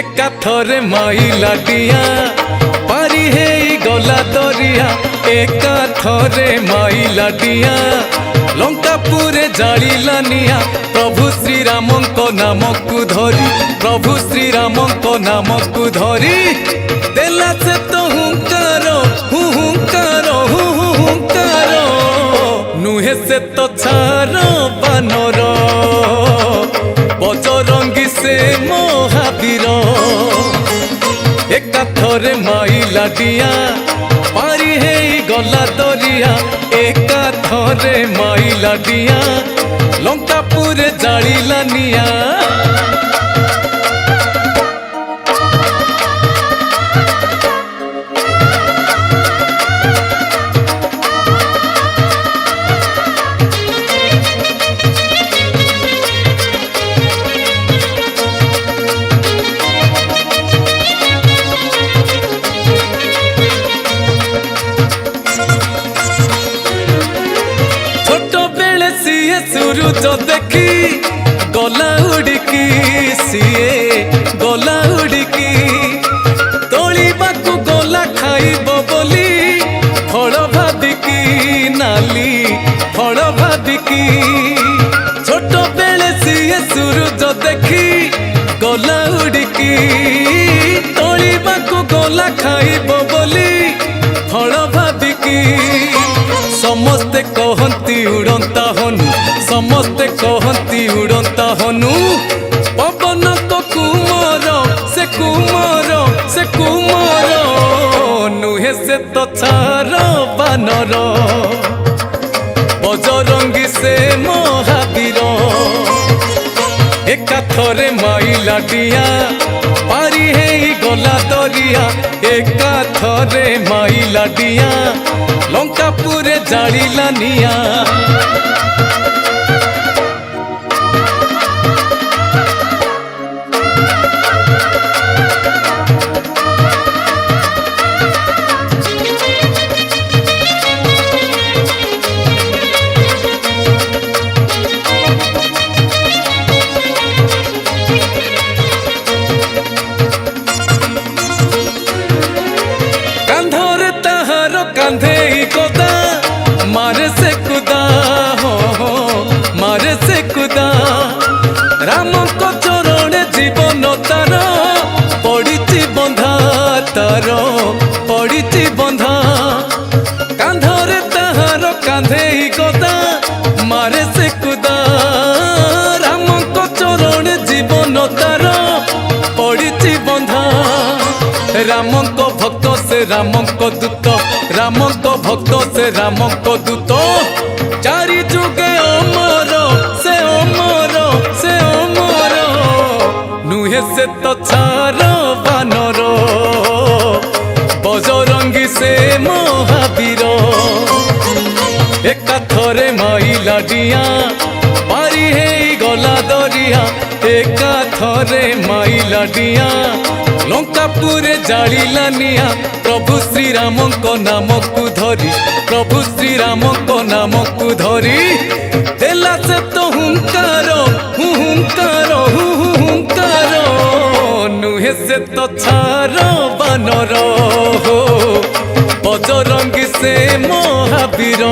एकाथरे माइला डिया पारी हे गला दरिया एकाथरे माइला डिया लंकापुरे जालिला निया प्रभु श्री राम को नाम को धरी प्रभु श्री राम को नाम को धरी देला से तो हुंकार नुहे से तो छारो बानर बजरंगी से महावीर एकाथरे माइला डिया पारी हे गला दरिया एकाथरे माइला डिया लंकापुरे जालिला निया सूरज देखी गला उड़िकी सीए गला उड़िकी तोलिबाकू गला खाइब बोली फल भाबिकी नाली फल भाबिकी छोट बेले सीए सूरज देखी गला उड़िकी तोलिबाकू गला खाइब बोली फल भाबिकी समस्ते कहती उड़ंता हनु समस्ते कहती उड़ंता हनु पवन तो कुमार से कुमार नुहे से तो छार बानर बजरंगी से महावीर एकाथरे माइला डिया पारी हे गला दरिया एकाथरे माइला डिया लंकापुरे जालिला निया कांधे कोदा मारे से कुदा हो मारे से कुदा राम को चरण जीवन तार पड़ी बंधा तार पड़ी बंधा कांधरे ताहार कांधे कोदा मारे से कुदा राम को चरण जीवन तार पड़ी बंधा राम को भक्त से राम को दूत राम को भक्त से राम को दूत चारि जुगे अमर से अमर से अमर नुहे से तो छार बानर बजरंगी से महावीर एकाथरे माइला डिया पारी हे गला दरिया एकाथरे माइला डिया लंकापुरे जालिला निया प्रभु श्री राम को नाम को धरी प्रभु श्री राम को नाम को धरी देला से तो हुंकार नुहे से तो छार बानर बजरंगी से महावीर।